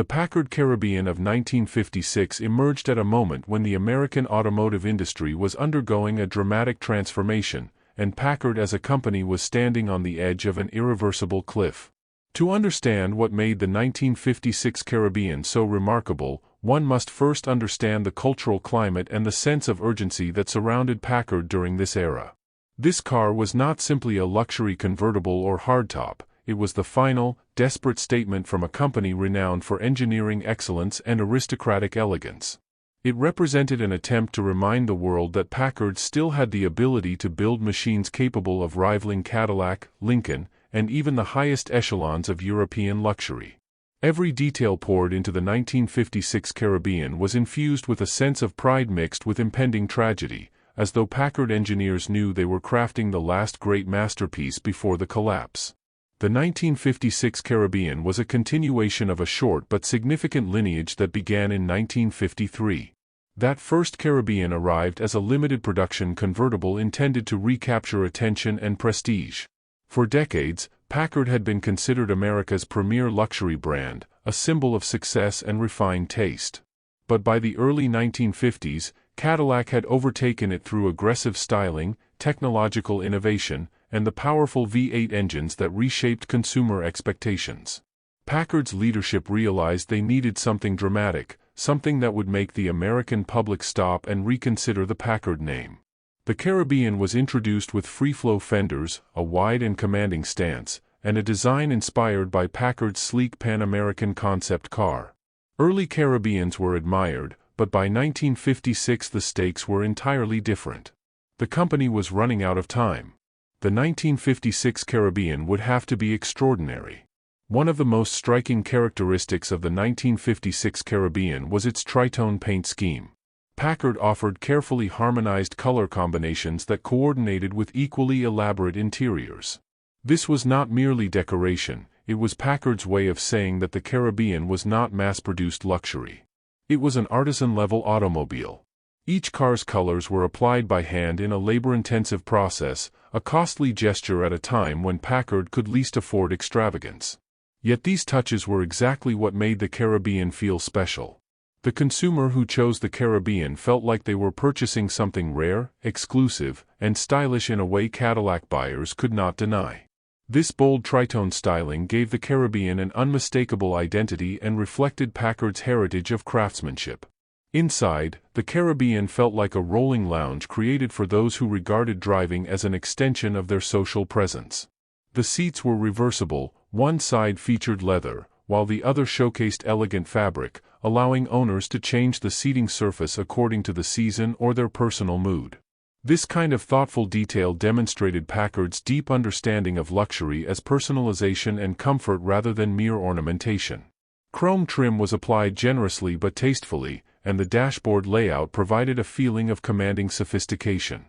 The Packard Caribbean of 1956 emerged at a moment when the American automotive industry was undergoing a dramatic transformation, and Packard as a company was standing on the edge of an irreversible cliff. To understand what made the 1956 Caribbean so remarkable, one must first understand the cultural climate and the sense of urgency that surrounded Packard during this era. This car was not simply a luxury convertible or hardtop, it was the final, desperate statement from a company renowned for engineering excellence and aristocratic elegance. It represented an attempt to remind the world that Packard still had the ability to build machines capable of rivaling Cadillac, Lincoln, and even the highest echelons of European luxury. Every detail poured into the 1956 Caribbean was infused with a sense of pride mixed with impending tragedy, as though Packard engineers knew they were crafting the last great masterpiece before the collapse. The 1956 Caribbean was a continuation of a short but significant lineage that began in 1953. That first Caribbean arrived as a limited production convertible intended to recapture attention and prestige. For decades, Packard had been considered America's premier luxury brand, a symbol of success and refined taste. But by the early 1950s, Cadillac had overtaken it through aggressive styling, technological innovation, and the powerful V8 engines that reshaped consumer expectations. Packard's leadership realized they needed something dramatic, something that would make the American public stop and reconsider the Packard name. The Caribbean was introduced with free-flow fenders, a wide and commanding stance, and a design inspired by Packard's sleek Pan-American concept car. Early Caribbeans were admired, but by 1956 the stakes were entirely different. The company was running out of time. The 1956 Caribbean would have to be extraordinary. One of the most striking characteristics of the 1956 Caribbean was its tritone paint scheme. Packard offered carefully harmonized color combinations that coordinated with equally elaborate interiors. This was not merely decoration, it was Packard's way of saying that the Caribbean was not mass-produced luxury. It was an artisan-level automobile. Each car's colors were applied by hand in a labor-intensive process, a costly gesture at a time when Packard could least afford extravagance. Yet these touches were exactly what made the Caribbean feel special. The consumer who chose the Caribbean felt like they were purchasing something rare, exclusive, and stylish in a way Cadillac buyers could not deny. This bold tritone styling gave the Caribbean an unmistakable identity and reflected Packard's heritage of craftsmanship. Inside, the Caribbean felt like a rolling lounge created for those who regarded driving as an extension of their social presence. The seats were reversible, one side featured leather, while the other showcased elegant fabric, allowing owners to change the seating surface according to the season or their personal mood. This kind of thoughtful detail demonstrated Packard's deep understanding of luxury as personalization and comfort rather than mere ornamentation. Chrome trim was applied generously but tastefully, and the dashboard layout provided a feeling of commanding sophistication.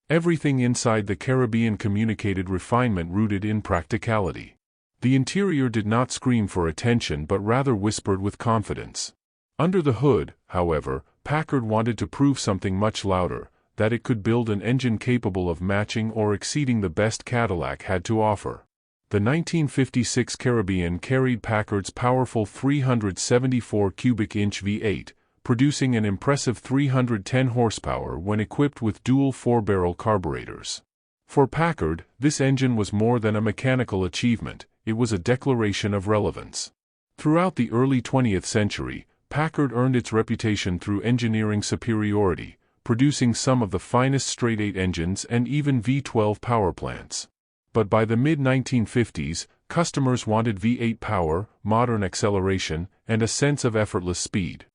Everything inside the Caribbean communicated refinement rooted in practicality. The interior did not scream for attention but rather whispered with confidence. Under the hood, however, Packard wanted to prove something much louder, that it could build an engine capable of matching or exceeding the best Cadillac had to offer. The 1956 Caribbean carried Packard's powerful 374 cubic inch V8, producing an impressive 310 horsepower when equipped with dual 4-barrel carburetors. For Packard, this engine was more than a mechanical achievement, it was a declaration of relevance. Throughout the early 20th century, Packard earned its reputation through engineering superiority, producing some of the finest straight-eight engines and even V12 power plants. But by the mid-1950s, customers wanted V8 power, modern acceleration, and a sense of effortless speed.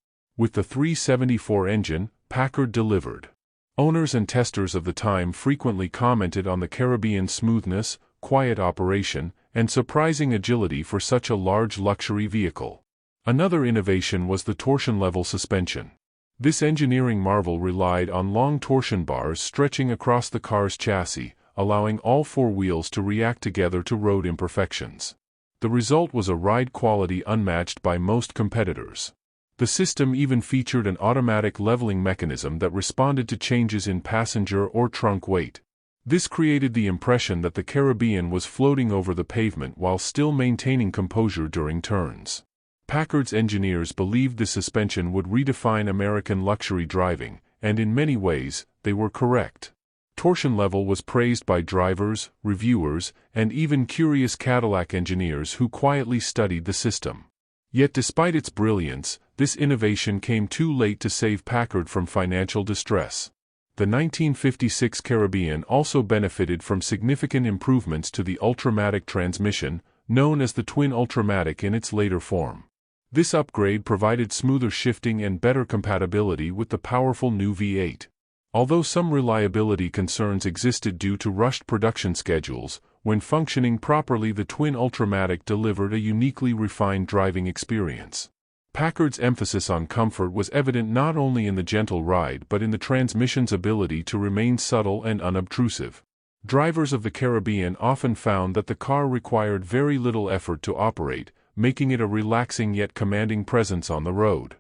With the 374 engine, Packard delivered. Owners and testers of the time frequently commented on the Caribbean's smoothness, quiet operation, and surprising agility for such a large luxury vehicle. Another innovation was the torsion-level suspension. This engineering marvel relied on long torsion bars stretching across the car's chassis, allowing all four wheels to react together to road imperfections. The result was a ride quality unmatched by most competitors. The system even featured an automatic leveling mechanism that responded to changes in passenger or trunk weight. This created the impression that the Caribbean was floating over the pavement while still maintaining composure during turns. Packard's engineers believed the suspension would redefine American luxury driving, and in many ways, they were correct. Torsion level was praised by drivers, reviewers, and even curious Cadillac engineers who quietly studied the system. Yet despite its brilliance, this innovation came too late to save Packard from financial distress. The 1956 Caribbean also benefited from significant improvements to the Ultramatic transmission, known as the Twin Ultramatic in its later form. This upgrade provided smoother shifting and better compatibility with the powerful new V8. Although some reliability concerns existed due to rushed production schedules, when functioning properly the Twin Ultramatic delivered a uniquely refined driving experience. Packard's emphasis on comfort was evident not only in the gentle ride but in the transmission's ability to remain subtle and unobtrusive. Drivers of the Caribbean often found that the car required very little effort to operate, making it a relaxing yet commanding presence on the road.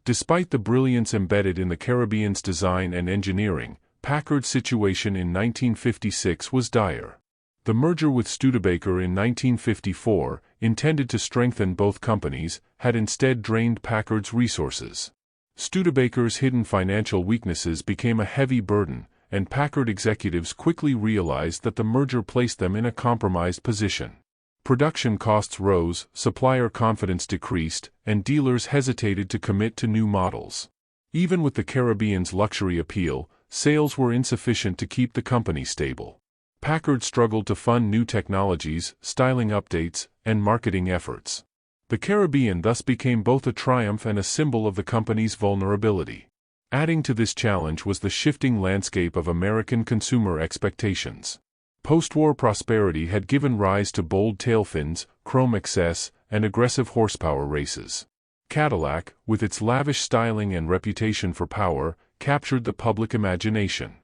Despite the brilliance embedded in the Caribbean's design and engineering, Packard's situation in 1956 was dire. The merger with Studebaker in 1954, intended to strengthen both companies, had instead drained Packard's resources. Studebaker's hidden financial weaknesses became a heavy burden, and Packard executives quickly realized that the merger placed them in a compromised position. Production costs rose, supplier confidence decreased, and dealers hesitated to commit to new models. Even with the Caribbean's luxury appeal, sales were insufficient to keep the company stable. Packard struggled to fund new technologies, styling updates, and marketing efforts. The Caribbean thus became both a triumph and a symbol of the company's vulnerability. Adding to this challenge was the shifting landscape of American consumer expectations. Post-war prosperity had given rise to bold tail fins, chrome excess, and aggressive horsepower races. Cadillac, with its lavish styling and reputation for power, captured the public imagination.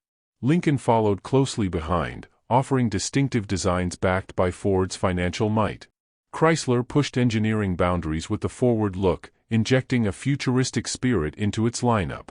Lincoln followed closely behind, offering distinctive designs backed by Ford's financial might. Chrysler pushed engineering boundaries with the forward look, injecting a futuristic spirit into its lineup.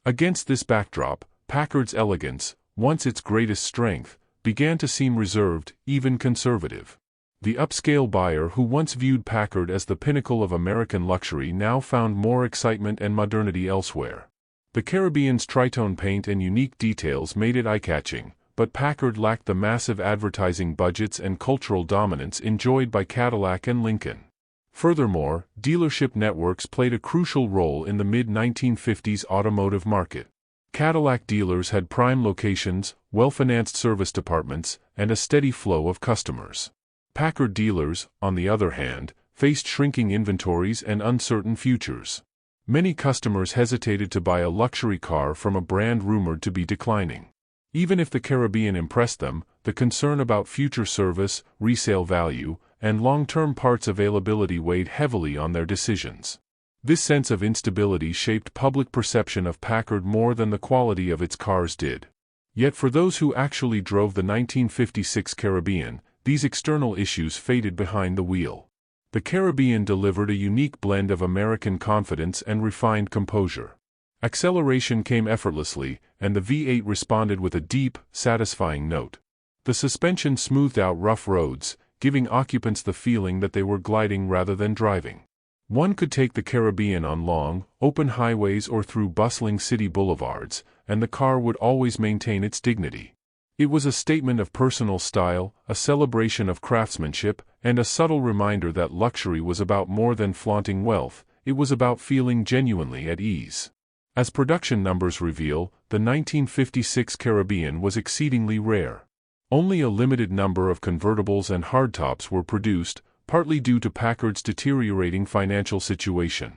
Against this backdrop, Packard's elegance, once its greatest strength, began to seem reserved, even conservative. The upscale buyer who once viewed Packard as the pinnacle of American luxury now found more excitement and modernity elsewhere. The Caribbean's tritone paint and unique details made it eye-catching, but Packard lacked the massive advertising budgets and cultural dominance enjoyed by Cadillac and Lincoln. Furthermore, dealership networks played a crucial role in the mid-1950s automotive market. Cadillac dealers had prime locations, well-financed service departments, and a steady flow of customers. Packard dealers, on the other hand, faced shrinking inventories and uncertain futures. Many customers hesitated to buy a luxury car from a brand rumored to be declining. Even if the Caribbean impressed them, the concern about future service, resale value, and long-term parts availability weighed heavily on their decisions. This sense of instability shaped public perception of Packard more than the quality of its cars did. Yet for those who actually drove the 1956 Caribbean, these external issues faded behind the wheel. The Caribbean delivered a unique blend of American confidence and refined composure. Acceleration came effortlessly, and the V8 responded with a deep, satisfying note. The suspension smoothed out rough roads, giving occupants the feeling that they were gliding rather than driving. One could take the Caribbean on long, open highways or through bustling city boulevards, and the car would always maintain its dignity. It was a statement of personal style, a celebration of craftsmanship, and a subtle reminder that luxury was about more than flaunting wealth, it was about feeling genuinely at ease. As production numbers reveal, the 1956 Caribbean was exceedingly rare. Only a limited number of convertibles and hardtops were produced, partly due to Packard's deteriorating financial situation.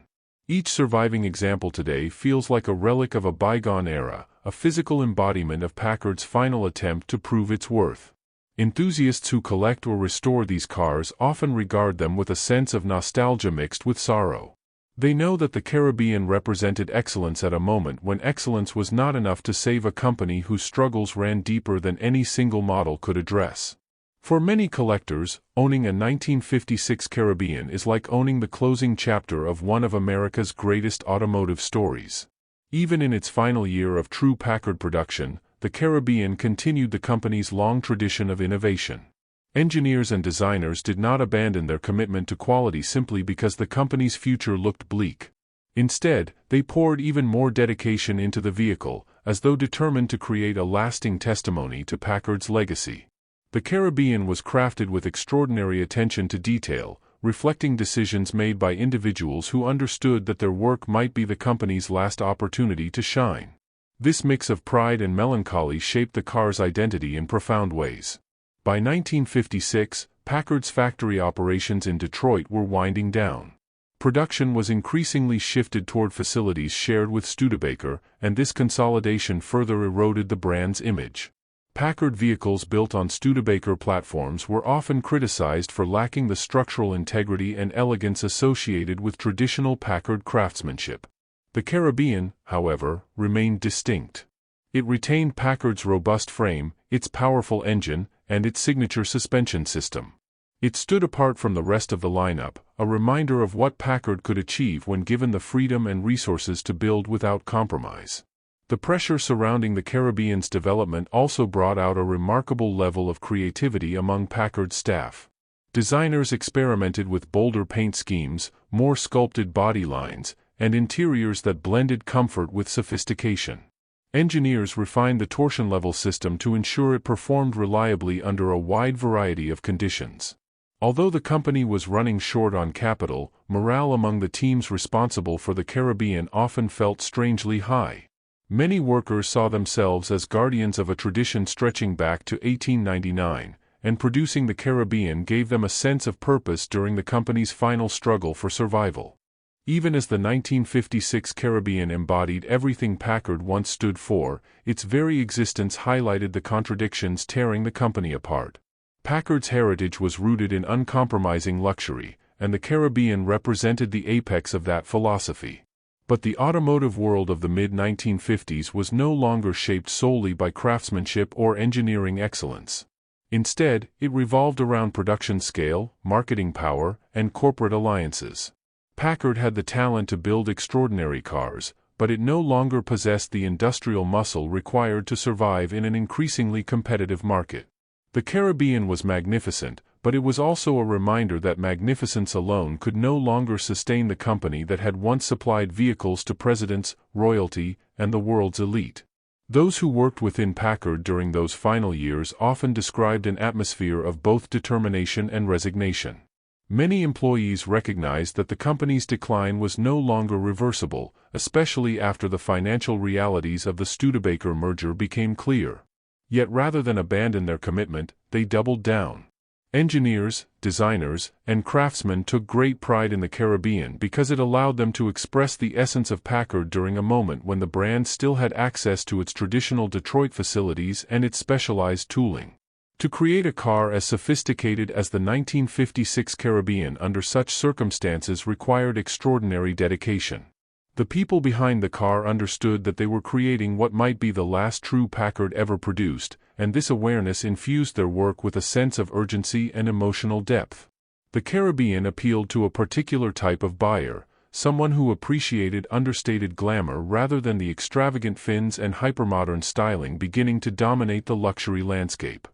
Each surviving example today feels like a relic of a bygone era, a physical embodiment of Packard's final attempt to prove its worth. Enthusiasts who collect or restore these cars often regard them with a sense of nostalgia mixed with sorrow. They know that the Caribbean represented excellence at a moment when excellence was not enough to save a company whose struggles ran deeper than any single model could address. For many collectors, owning a 1956 Caribbean is like owning the closing chapter of one of America's greatest automotive stories. Even in its final year of true Packard production, the Caribbean continued the company's long tradition of innovation. Engineers and designers did not abandon their commitment to quality simply because the company's future looked bleak. Instead, they poured even more dedication into the vehicle, as though determined to create a lasting testimony to Packard's legacy. The Caribbean was crafted with extraordinary attention to detail, reflecting decisions made by individuals who understood that their work might be the company's last opportunity to shine. This mix of pride and melancholy shaped the car's identity in profound ways. By 1956, Packard's factory operations in Detroit were winding down. Production was increasingly shifted toward facilities shared with Studebaker, and this consolidation further eroded the brand's image. Packard vehicles built on Studebaker platforms were often criticized for lacking the structural integrity and elegance associated with traditional Packard craftsmanship. The Caribbean, however, remained distinct. It retained Packard's robust frame, its powerful engine, and its signature suspension system. It stood apart from the rest of the lineup, a reminder of what Packard could achieve when given the freedom and resources to build without compromise. The pressure surrounding the Caribbean's development also brought out a remarkable level of creativity among Packard's staff. Designers experimented with bolder paint schemes, more sculpted body lines, and interiors that blended comfort with sophistication. Engineers refined the torsion level system to ensure it performed reliably under a wide variety of conditions. Although the company was running short on capital, morale among the teams responsible for the Caribbean often felt strangely high. Many workers saw themselves as guardians of a tradition stretching back to 1899, and producing the Caribbean gave them a sense of purpose during the company's final struggle for survival. Even as the 1956 Caribbean embodied everything Packard once stood for, its very existence highlighted the contradictions tearing the company apart. Packard's heritage was rooted in uncompromising luxury, and the Caribbean represented the apex of that philosophy. But the automotive world of the mid-1950s was no longer shaped solely by craftsmanship or engineering excellence. Instead, it revolved around production scale, marketing power, and corporate alliances. Packard had the talent to build extraordinary cars, but it no longer possessed the industrial muscle required to survive in an increasingly competitive market. The Caribbean was magnificent, but it was also a reminder that magnificence alone could no longer sustain the company that had once supplied vehicles to presidents, royalty, and the world's elite. Those who worked within Packard during those final years often described an atmosphere of both determination and resignation. Many employees recognized that the company's decline was no longer reversible, especially after the financial realities of the Studebaker merger became clear. Yet rather than abandon their commitment, they doubled down. Engineers, designers, and craftsmen took great pride in the Caribbean because it allowed them to express the essence of Packard during a moment when the brand still had access to its traditional Detroit facilities and its specialized tooling. To create a car as sophisticated as the 1956 Caribbean under such circumstances required extraordinary dedication. The people behind the car understood that they were creating what might be the last true Packard ever produced, and this awareness infused their work with a sense of urgency and emotional depth. The Caribbean appealed to a particular type of buyer, someone who appreciated understated glamour rather than the extravagant fins and hypermodern styling beginning to dominate the luxury landscape.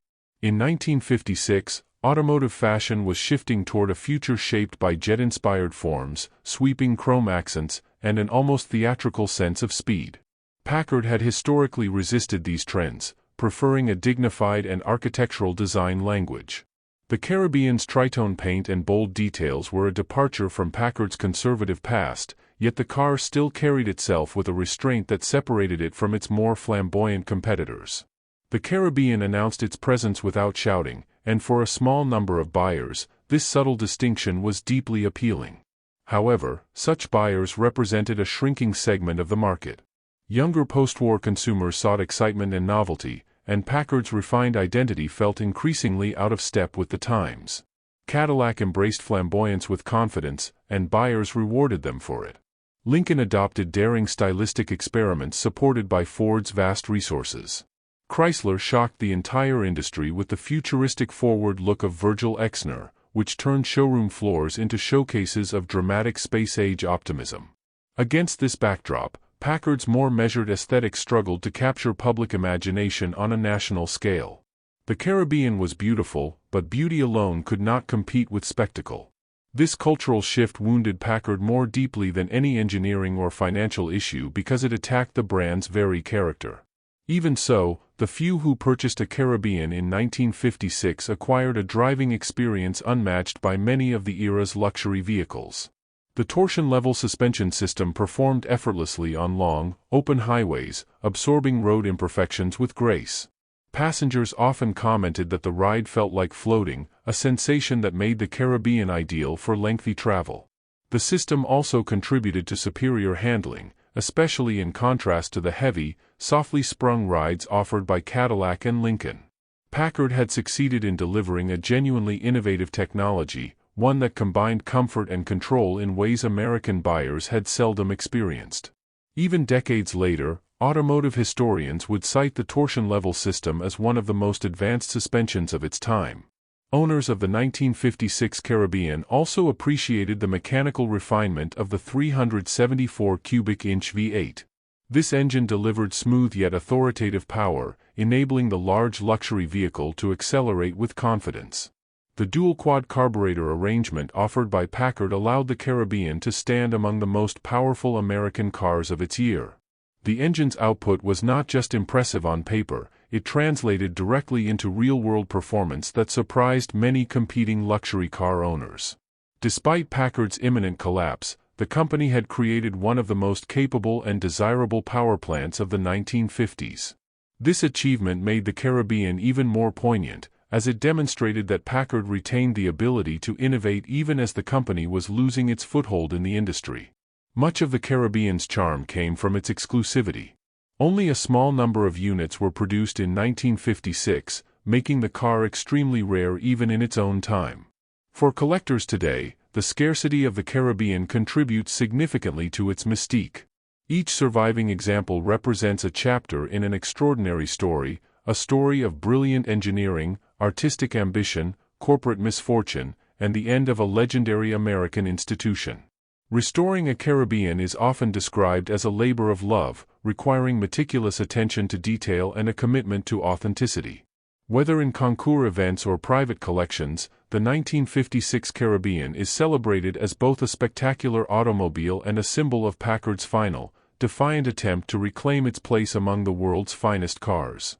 In 1956, automotive fashion was shifting toward a future shaped by jet-inspired forms, sweeping chrome accents, and an almost theatrical sense of speed. Packard had historically resisted these trends, preferring a dignified and architectural design language. The Caribbean's tritone paint and bold details were a departure from Packard's conservative past, yet the car still carried itself with a restraint that separated it from its more flamboyant competitors. The Caribbean announced its presence without shouting, and for a small number of buyers, this subtle distinction was deeply appealing. However, such buyers represented a shrinking segment of the market. Younger post-war consumers sought excitement and novelty, and Packard's refined identity felt increasingly out of step with the times. Cadillac embraced flamboyance with confidence, and buyers rewarded them for it. Lincoln adopted daring stylistic experiments supported by Ford's vast resources. Chrysler shocked the entire industry with the futuristic forward look of Virgil Exner, which turned showroom floors into showcases of dramatic space-age optimism. Against this backdrop, Packard's more measured aesthetic struggled to capture public imagination on a national scale. The Caribbean was beautiful, but beauty alone could not compete with spectacle. This cultural shift wounded Packard more deeply than any engineering or financial issue because it attacked the brand's very character. Even so, the few who purchased a Caribbean in 1956 acquired a driving experience unmatched by many of the era's luxury vehicles. The torsion-level suspension system performed effortlessly on long, open highways, absorbing road imperfections with grace. Passengers often commented that the ride felt like floating, a sensation that made the Caribbean ideal for lengthy travel. The system also contributed to superior handling, especially in contrast to the heavy, softly sprung rides offered by Cadillac and Lincoln. Packard had succeeded in delivering a genuinely innovative technology, one that combined comfort and control in ways American buyers had seldom experienced. Even decades later, automotive historians would cite the torsion-level system as one of the most advanced suspensions of its time. Owners of the 1956 Caribbean also appreciated the mechanical refinement of the 374 cubic-inch V8. This engine delivered smooth yet authoritative power, enabling the large luxury vehicle to accelerate with confidence. The dual-quad carburetor arrangement offered by Packard allowed the Caribbean to stand among the most powerful American cars of its year. The engine's output was not just impressive on paper, it translated directly into real-world performance that surprised many competing luxury car owners. Despite Packard's imminent collapse, the company had created one of the most capable and desirable power plants of the 1950s. This achievement made the Caribbean even more poignant, as it demonstrated that Packard retained the ability to innovate even as the company was losing its foothold in the industry. Much of the Caribbean's charm came from its exclusivity. Only a small number of units were produced in 1956, making the car extremely rare even in its own time. For collectors today, the scarcity of the Caribbean contributes significantly to its mystique. Each surviving example represents a chapter in an extraordinary story, a story of brilliant engineering, artistic ambition, corporate misfortune, and the end of a legendary American institution. Restoring a Caribbean is often described as a labor of love, requiring meticulous attention to detail and a commitment to authenticity. Whether in concours events or private collections, the 1956 Caribbean is celebrated as both a spectacular automobile and a symbol of Packard's final, defiant attempt to reclaim its place among the world's finest cars.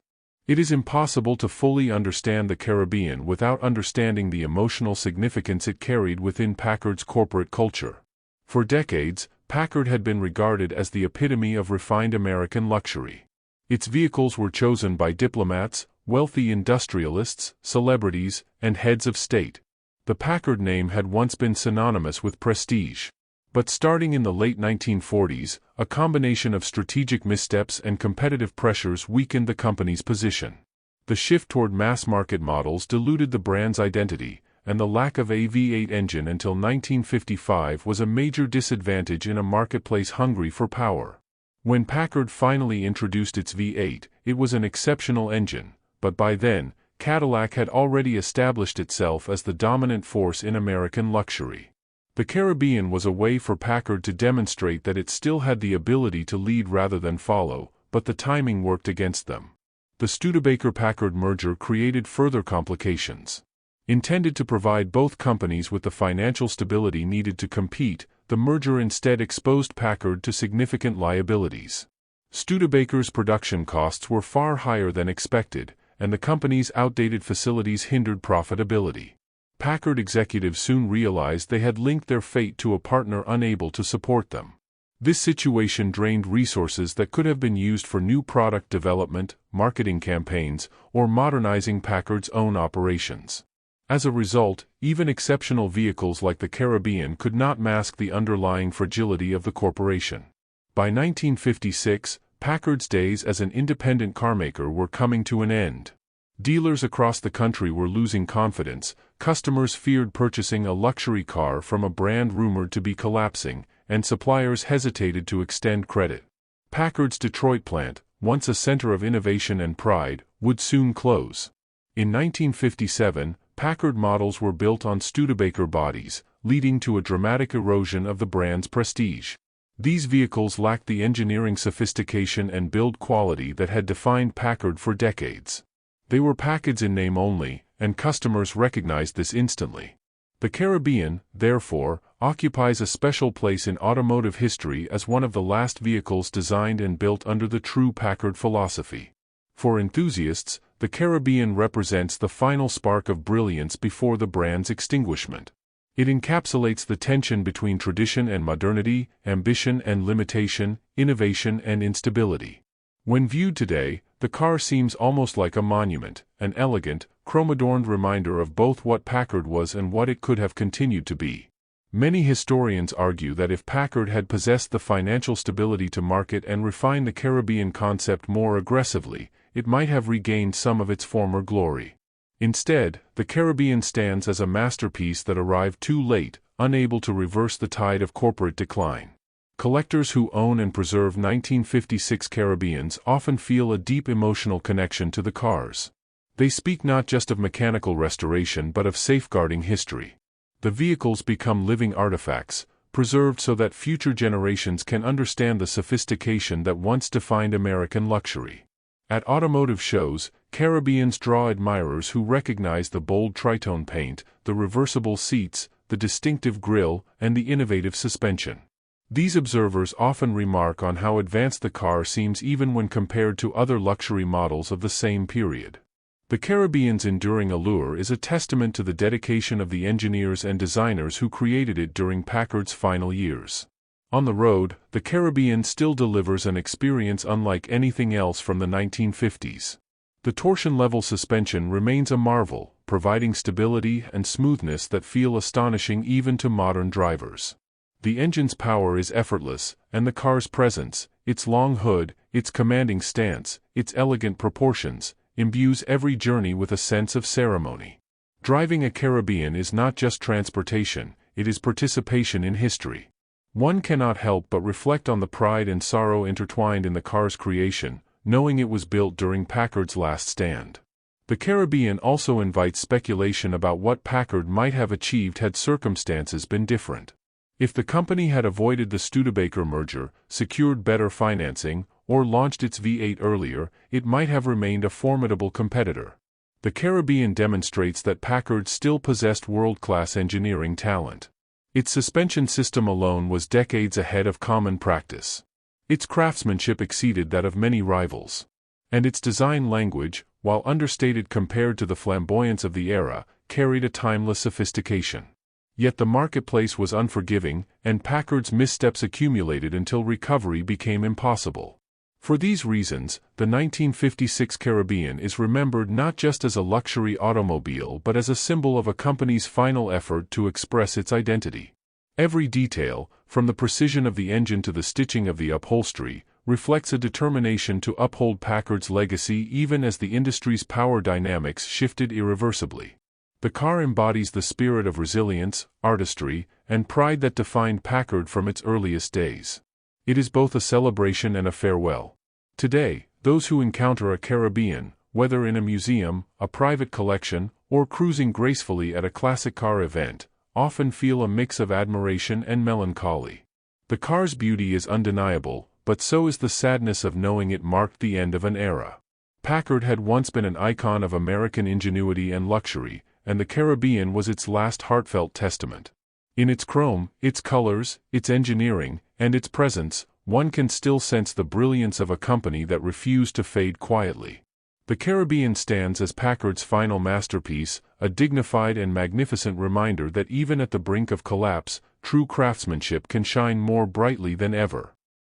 It is impossible to fully understand the Caribbean without understanding the emotional significance it carried within Packard's corporate culture. For decades, Packard had been regarded as the epitome of refined American luxury. Its vehicles were chosen by diplomats, wealthy industrialists, celebrities, and heads of state. The Packard name had once been synonymous with prestige. But starting in the late 1940s, a combination of strategic missteps and competitive pressures weakened the company's position. The shift toward mass-market models diluted the brand's identity, and the lack of a V8 engine until 1955 was a major disadvantage in a marketplace hungry for power. When Packard finally introduced its V8, it was an exceptional engine, but by then, Cadillac had already established itself as the dominant force in American luxury. The Caribbean was a way for Packard to demonstrate that it still had the ability to lead rather than follow, but the timing worked against them. The Studebaker-Packard merger created further complications. Intended to provide both companies with the financial stability needed to compete, the merger instead exposed Packard to significant liabilities. Studebaker's production costs were far higher than expected, and the company's outdated facilities hindered profitability. Packard executives soon realized they had linked their fate to a partner unable to support them. This situation drained resources that could have been used for new product development, marketing campaigns, or modernizing Packard's own operations. As a result, even exceptional vehicles like the Caribbean could not mask the underlying fragility of the corporation. By 1956, Packard's days as an independent carmaker were coming to an end. Dealers across the country were losing confidence, customers feared purchasing a luxury car from a brand rumored to be collapsing, and suppliers hesitated to extend credit. Packard's Detroit plant, once a center of innovation and pride, would soon close. In 1957, Packard models were built on Studebaker bodies, leading to a dramatic erosion of the brand's prestige. These vehicles lacked the engineering sophistication and build quality that had defined Packard for decades. They were Packards in name only, and customers recognized this instantly. The Caribbean, therefore, occupies a special place in automotive history as one of the last vehicles designed and built under the true Packard philosophy. For enthusiasts, the Caribbean represents the final spark of brilliance before the brand's extinguishment. It encapsulates the tension between tradition and modernity, ambition and limitation, innovation and instability. When viewed today, the car seems almost like a monument, an elegant, chrome-adorned reminder of both what Packard was and what it could have continued to be. Many historians argue that if Packard had possessed the financial stability to market and refine the Caribbean concept more aggressively, it might have regained some of its former glory. Instead, the Caribbean stands as a masterpiece that arrived too late, unable to reverse the tide of corporate decline. Collectors who own and preserve 1956 Caribbeans often feel a deep emotional connection to the cars. They speak not just of mechanical restoration but of safeguarding history. The vehicles become living artifacts, preserved so that future generations can understand the sophistication that once defined American luxury. At automotive shows, Caribbeans draw admirers who recognize the bold tritone paint, the reversible seats, the distinctive grille, and the innovative suspension. These observers often remark on how advanced the car seems even when compared to other luxury models of the same period. The Caribbean's enduring allure is a testament to the dedication of the engineers and designers who created it during Packard's final years. On the road, the Caribbean still delivers an experience unlike anything else from the 1950s. The torsion-level suspension remains a marvel, providing stability and smoothness that feel astonishing even to modern drivers. The engine's power is effortless, and the car's presence, its long hood, its commanding stance, its elegant proportions, imbues every journey with a sense of ceremony. Driving a Caribbean is not just transportation, it is participation in history. One cannot help but reflect on the pride and sorrow intertwined in the car's creation, knowing it was built during Packard's last stand. The Caribbean also invites speculation about what Packard might have achieved had circumstances been different. If the company had avoided the Studebaker merger, secured better financing, or launched its V8 earlier, it might have remained a formidable competitor. The Caribbean demonstrates that Packard still possessed world-class engineering talent. Its suspension system alone was decades ahead of common practice. Its craftsmanship exceeded that of many rivals. And its design language, while understated compared to the flamboyance of the era, carried a timeless sophistication. Yet the marketplace was unforgiving, and Packard's missteps accumulated until recovery became impossible. For these reasons, the 1956 Caribbean is remembered not just as a luxury automobile but as a symbol of a company's final effort to express its identity. Every detail, from the precision of the engine to the stitching of the upholstery, reflects a determination to uphold Packard's legacy even as the industry's power dynamics shifted irreversibly. The car embodies the spirit of resilience, artistry, and pride that defined Packard from its earliest days. It is both a celebration and a farewell. Today, those who encounter a Caribbean, whether in a museum, a private collection, or cruising gracefully at a classic car event, often feel a mix of admiration and melancholy. The car's beauty is undeniable, but so is the sadness of knowing it marked the end of an era. Packard had once been an icon of American ingenuity and luxury, and the Caribbean was its last heartfelt testament. In its chrome, its colors, its engineering, and its presence, one can still sense the brilliance of a company that refused to fade quietly. The Caribbean stands as Packard's final masterpiece, a dignified and magnificent reminder that even at the brink of collapse, true craftsmanship can shine more brightly than ever.